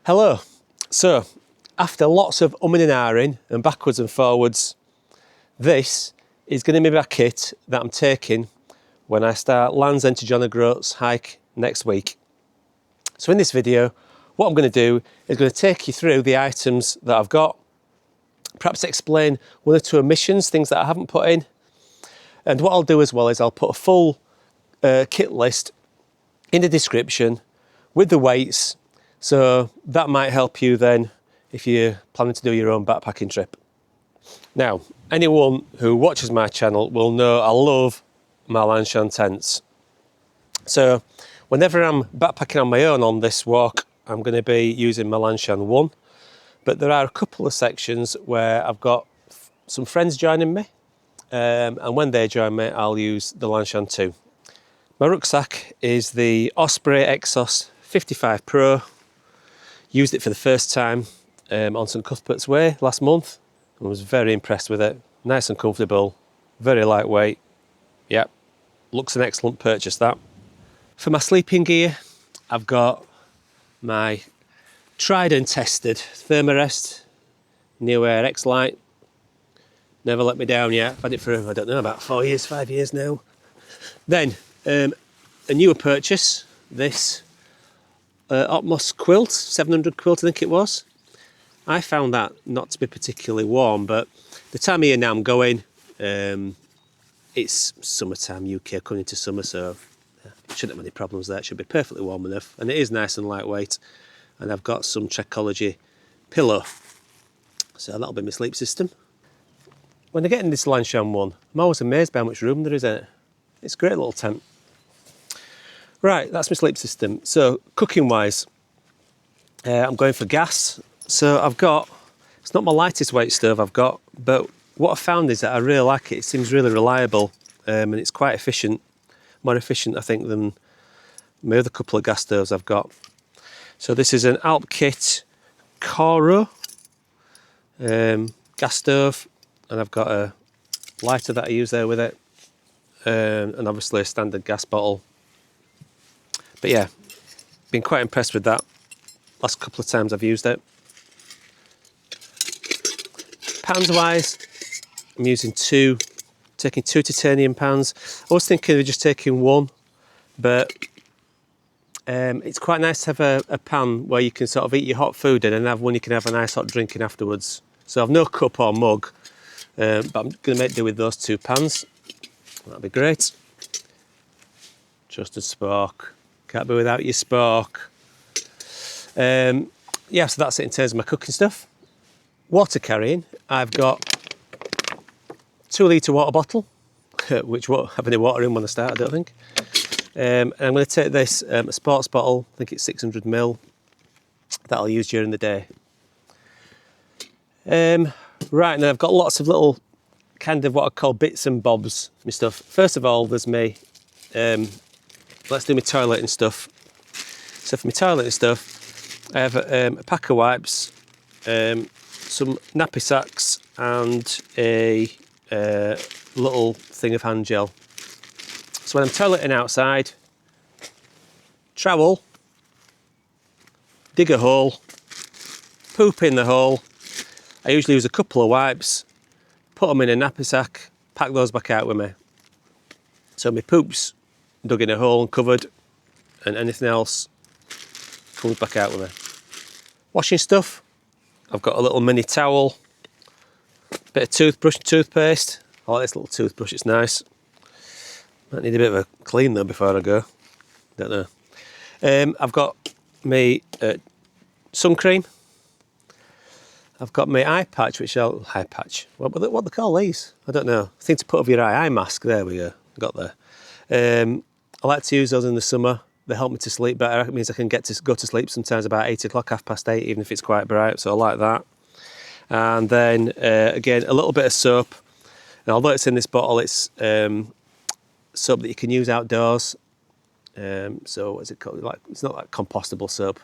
Hello. So, after lots of umming and ahhing and backwards and forwards, this is going to be my kit that I'm taking when I start Lanshan to John O'Groats hike next week. So in this video, what I'm going to do is going to take you through the items that I've got, perhaps explain one or two omissions, things that I haven't put in. And what I'll do as well is I'll put a full kit list in the description with the weights. So that might help you then if you're planning to do your own backpacking trip. Now, anyone who watches my channel will know I love my Lanshan tents. So whenever I'm backpacking on my own on this walk, I'm going to be using my Lanshan 1. But there are a couple of sections where I've got some friends joining me. And when they join me, I'll use the Lanshan 2. My rucksack is the Osprey Exos 55 Pro. Used it for the first time on St Cuthbert's Way last month and was very impressed with it. Nice and comfortable, very lightweight. Yep, looks an excellent purchase that. For my sleeping gear, I've got my tried and tested Thermarest Neoair xlite. Never let me down yet. I've had it for, I don't know, about 4 years, 5 years now. Then, a newer purchase, this Optimus quilt, 700 quilt I think it was. I found that not to be particularly warm, but the time of year now I'm going, it's summertime, UK coming into summer, so shouldn't have any problems there. It should be perfectly warm enough, and it is nice and lightweight. And I've got some Trekology Pillow, so that'll be my sleep system. When I get in this Lanshan 1, I'm always amazed by how much room there is in it. It's a great little tent. Right, that's my sleep system. So cooking wise, I'm going for gas. So I've got, it's not my lightest weight stove I've got, but what I found is that I really like it. It seems really reliable and it's quite efficient. More efficient I think than my other couple of gas stoves I've got. So this is an Alpit Koro gas stove, and I've got a lighter that I use there with it, and obviously a standard gas bottle. But yeah, been quite impressed with that last couple of times I've used it. Pans wise, I'm using taking two titanium pans. I was thinking of just taking one, but it's quite nice to have a pan where you can sort of eat your hot food in and have one you can have a nice hot drink in afterwards. So I've no cup or mug, but I'm going to make do with those two pans. That'll be great. Trusted Spork. Can't be without your Spork. Yeah, so that's it in terms of my cooking stuff. Water carrying, I've got 2 litre water bottle, which won't have any water in when I start, I don't think. And I'm going to take this, a sports bottle, I think it's 600 ml, that I'll use during the day. Right, and then I've got lots of little kind of what I call bits and bobs, my stuff. First of all, there's me, let's do my toilet and stuff. So for my toilet and stuff, I have a pack of wipes, some nappy sacks and a little thing of hand gel. So when I'm toileting outside, trowel, dig a hole, poop in the hole. I usually use a couple of wipes, put them in a nappy sack, pack those back out with me. So my poop's dug in a hole and covered, and anything else comes back out with me. Washing stuff, I've got a little mini towel, bit of toothbrush and toothpaste. I like this little toothbrush, it's nice. Might need a bit of a clean though before I go. Don't know. I've got my sun cream. I've got my eye patch, eye patch. What they call these? I don't know. Thing to put over your eye mask. There we go. Got there. I like to use those in the summer. They help me to sleep better. It means I can go to sleep sometimes about 8 o'clock, 8:30, even if it's quite bright. So I like that. And then again, a little bit of soap. And although it's in this bottle, it's soap that you can use outdoors. So what's it called? Like, it's not like compostable soap.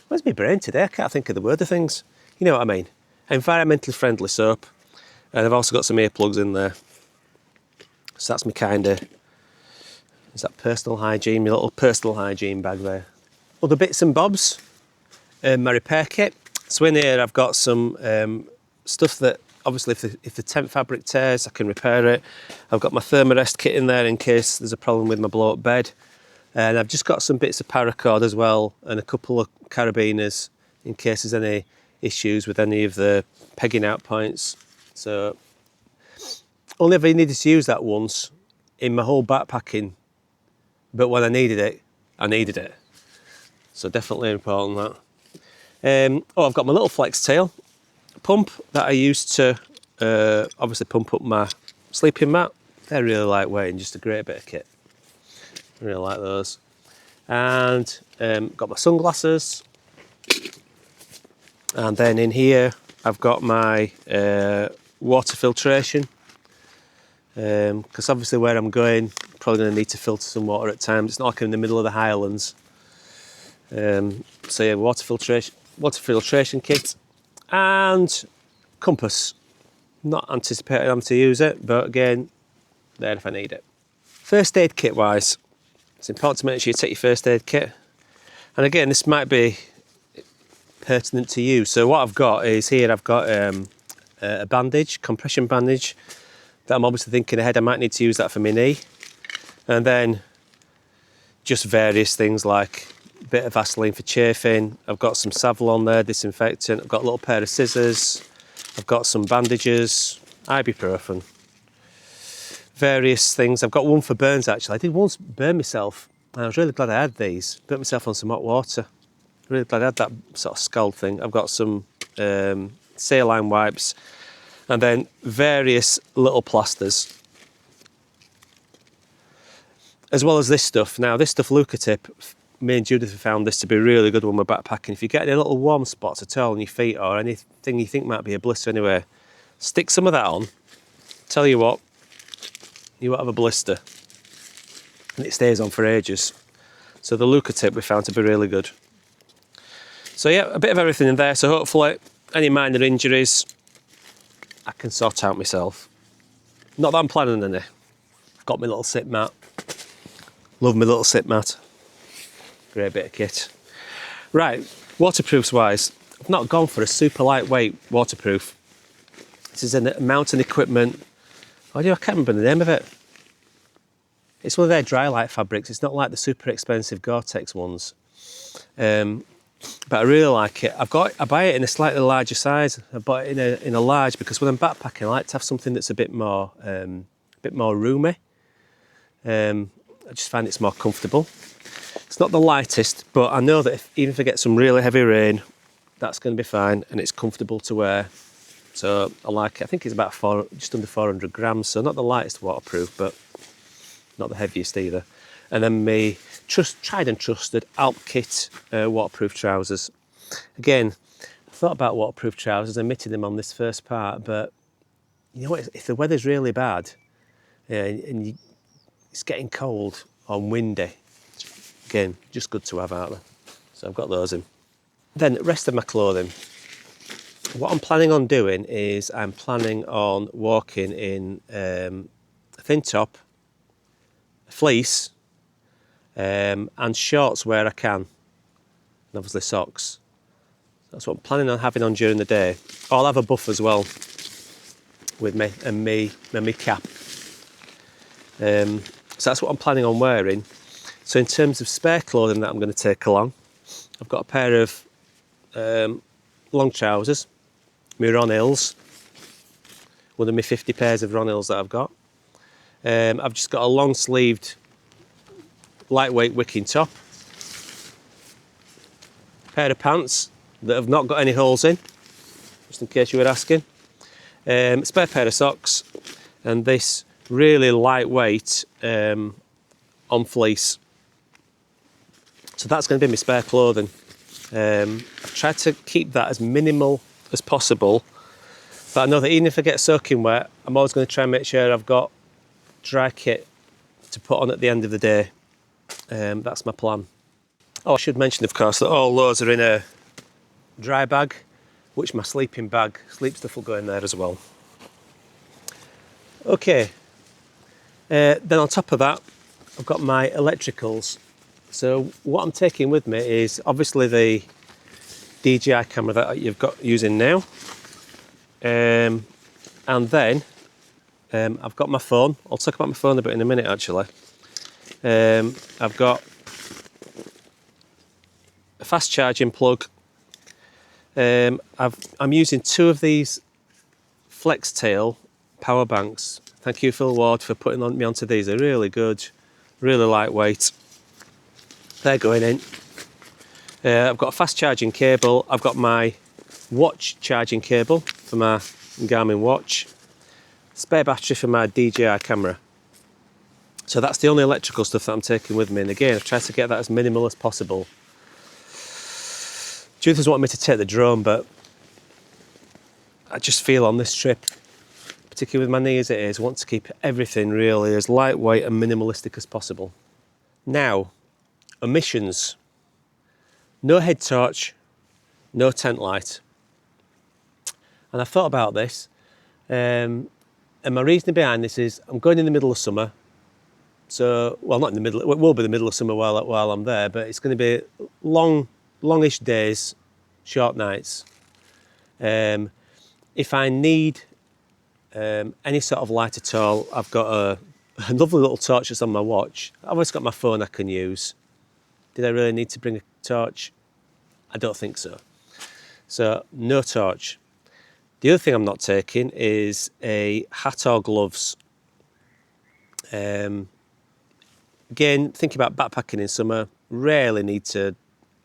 Where's my brain today? I can't think of the word of things. You know what I mean? Environmentally friendly soap. And I've also got some earplugs in there. So that's my kind of, is that personal hygiene? My little personal hygiene bag there. Other bits and bobs. my repair kit. So in here I've got some stuff that obviously if the tent fabric tears, I can repair it. I've got my Thermarest kit in there in case there's a problem with my blow up bed. And I've just got some bits of paracord as well and a couple of carabiners in case there's any issues with any of the pegging out points. So only ever needed to use that once in my whole backpacking, but when I needed it. So definitely important that. I've got my little Flextail pump that I used to obviously pump up my sleeping mat. They're really lightweight and just a great bit of kit. I really like those. And got my sunglasses. And then in here I've got my water filtration. Because obviously where I'm going, probably going to need to filter some water at times. It's not like I'm in the middle of the Highlands. So yeah, water filtration kit and compass. Not anticipating having to use it, but again, there if I need it. First aid kit wise, it's important to make sure you take your first aid kit. And again, this might be pertinent to you. So what I've got is here, I've got a bandage, compression bandage, that I'm obviously thinking ahead, I might need to use that for my knee. And then just various things like a bit of Vaseline for chafing. I've got some Savlon there, disinfectant. I've got a little pair of scissors. I've got some bandages, ibuprofen. Various things. I've got one for burns actually. I did once burn myself and I was really glad I had these. Burnt myself on some hot water. Really glad I had that sort of scald thing. I've got some saline wipes and then various little plasters. As well as this stuff. Now this stuff, Lucatip, me and Judith have found this to be really good when we're backpacking. If you get any little warm spots at all on your feet or anything you think might be a blister anywhere, stick some of that on. Tell you what, you won't have a blister. And it stays on for ages. So the Lucatip we found to be really good. So yeah, a bit of everything in there. So hopefully any minor injuries I can sort out myself. Not that I'm planning any. I've got my little sit mat. Love my little sit mat. Great bit of kit. Right, waterproofs wise, I've not gone for a super lightweight waterproof. This is a mountain equipment. I can't remember the name of it. It's one of their Drylite fabrics. It's not like the super expensive Gore-Tex ones. But I really like it. I buy it in a slightly larger size. I bought it in a large because when I'm backpacking, I like to have something that's a bit more roomy. I just find it's more comfortable. It's not the lightest, but I know that even if I get some really heavy rain, that's going to be fine and it's comfortable to wear. So I like it. I think it's about just under 400 grams, so not the lightest waterproof, but not the heaviest either. And then my tried and trusted Alpit waterproof trousers. Again, I thought about waterproof trousers, I omitted them on this first part, but you know what, if the weather's really bad and it's getting cold or windy, again, just good to have out there. So I've got those in. Then the rest of my clothing. What I'm planning on doing is I'm planning on walking in a thin top, a fleece, and shorts where I can, and obviously socks. That's what I'm planning on having on during the day. I'll have a buff as well with me and me cap. So that's what I'm planning on wearing. So in terms of spare clothing that I'm going to take along, I've got a pair of long trousers, my Ronills, one of my 50 pairs of Ronills that I've got. I've just got a long sleeved lightweight wicking top, pair of pants that have not got any holes in, just in case you were asking, spare pair of socks, and this really lightweight on fleece. So that's going to be my spare clothing. I've tried to keep that as minimal as possible, but I know that even if I get soaking wet, I'm always going to try and make sure I've got dry kit to put on at the end of the day. That's my plan. Oh, I should mention, of course, that all those are in a dry bag, which my sleeping bag, sleep stuff will go in there as well. Okay, then on top of that, I've got my electricals. So what I'm taking with me is obviously the DJI camera that you've got using now. And then I've got my phone. I'll talk about my phone a bit in a minute actually. I've got a fast charging plug. I'm using 2 of these Flextail Power banks. Thank you, Phil Ward, for putting me onto these. They're really good, really lightweight. They're going in. I've got a fast charging cable. I've got my watch charging cable for my Garmin watch. Spare battery for my DJI camera. So that's the only electrical stuff that I'm taking with me. And again, I've tried to get that as minimal as possible. Judith was wanting me to take the drone, but I just feel on this trip, particularly with my knee as it is, I want to keep everything really as lightweight and minimalistic as possible. Now, omissions. No head torch, no tent light. And I've thought about this, and my reasoning behind this is I'm going in the middle of summer. So, well, not in the middle, it will be the middle of summer while I'm there, but it's going to be longish days, short nights. If I need any sort of light at all, I've got a lovely little torch that's on my watch. I've always got my phone I can use. Did I really need to bring a torch? I don't think so. So, no torch. The other thing I'm not taking is a hat or gloves. Again, thinking about backpacking in summer, rarely need to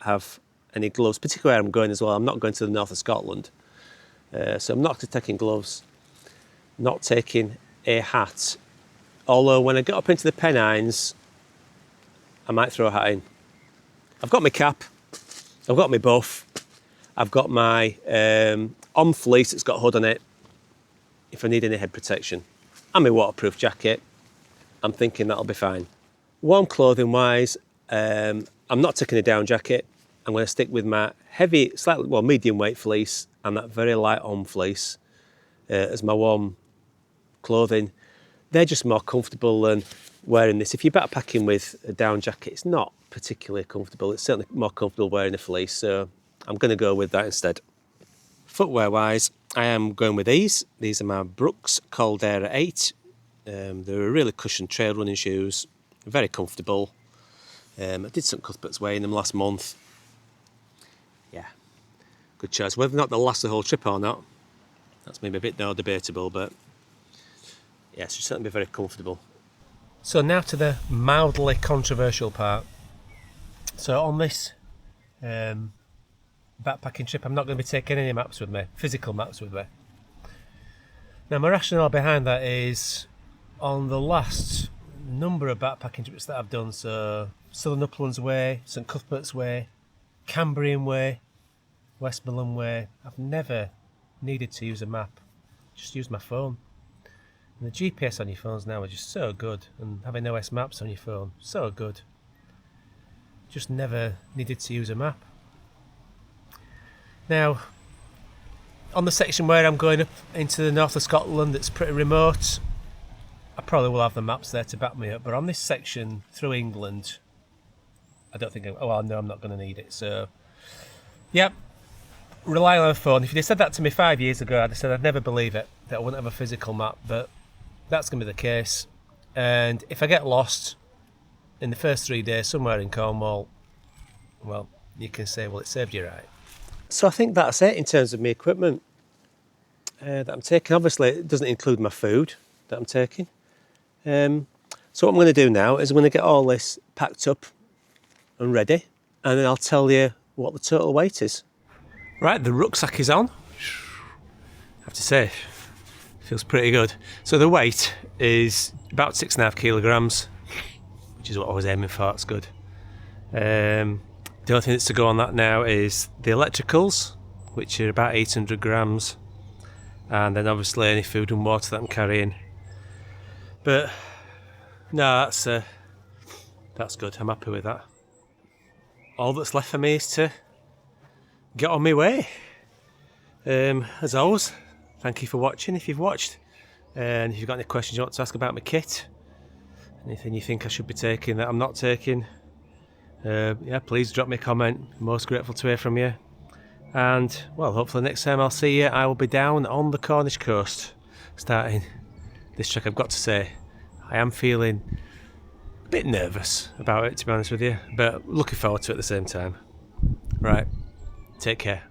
have any gloves, particularly where I'm going as well. I'm not going to the north of Scotland. So I'm not taking gloves, not taking a hat. Although when I get up into the Pennines, I might throw a hat in. I've got my cap, I've got my buff, I've got my fleece that's got a hood on it if I need any head protection, and my waterproof jacket. I'm thinking that'll be fine. Warm clothing wise, I'm not taking a down jacket. I'm going to stick with my heavy, medium weight fleece and that very light fleece as my warm clothing. They're just more comfortable than wearing this. If you're backpacking with a down jacket, it's not particularly comfortable. It's certainly more comfortable wearing a fleece, so I'm going to go with that instead. Footwear wise, I am going with these. These are my Brooks Caldera 8. They're a really cushioned trail running shoes, very comfortable. I did some Cuthbert's Way in them last month. Yeah, good choice. Whether or not they'll last the whole trip or not, that's maybe a bit more debatable, but yeah, it should certainly be very comfortable. So now to the mildly controversial part. So on this backpacking trip, I'm not going to be taking any maps with me, physical maps with me. Now my rationale behind that is, on the last number of backpacking trips that I've done, so Southern Uplands Way, St Cuthbert's Way, Cambrian Way, Westmoreland Way, I've never needed to use a map, just use my phone. And the GPS on your phones now are just so good, and having OS maps on your phone, so good. Just never needed to use a map. Now, on the section where I'm going up into the north of Scotland, it's pretty remote. I probably will have the maps there to back me up, but on this section through England, I don't think, I'm not going to need it. So, yep, rely on a phone. If you'd have said that to me 5 years ago, I'd have said I'd never believe it, that I wouldn't have a physical map, but that's going to be the case. And if I get lost in the first 3 days somewhere in Cornwall, well, you can say, well, it served you right. So I think that's it in terms of my equipment that I'm taking. Obviously, it doesn't include my food that I'm taking. So what I'm going to do now is I'm going to get all this packed up and ready, and then I'll tell you what the total weight is. Right, the rucksack is on. I have to say, feels pretty good. So the weight is about 6.5 kilograms, which is what I was aiming for. That's good. The only thing that's to go on that now is the electricals, which are about 800 grams, and then obviously any food and water that I'm carrying. But no, that's good. I'm happy with that. All that's left for me is to get on my way. As always, thank you for watching if you've watched. And if you've got any questions you want to ask about my kit, anything you think I should be taking that I'm not taking, yeah, please drop me a comment. Most grateful to hear from you. And well, hopefully next time I'll see you, I will be down on the Cornish coast starting this trek. I've got to say, I am feeling a bit nervous about it, to be honest with you, but looking forward to it at the same time. Right, take care.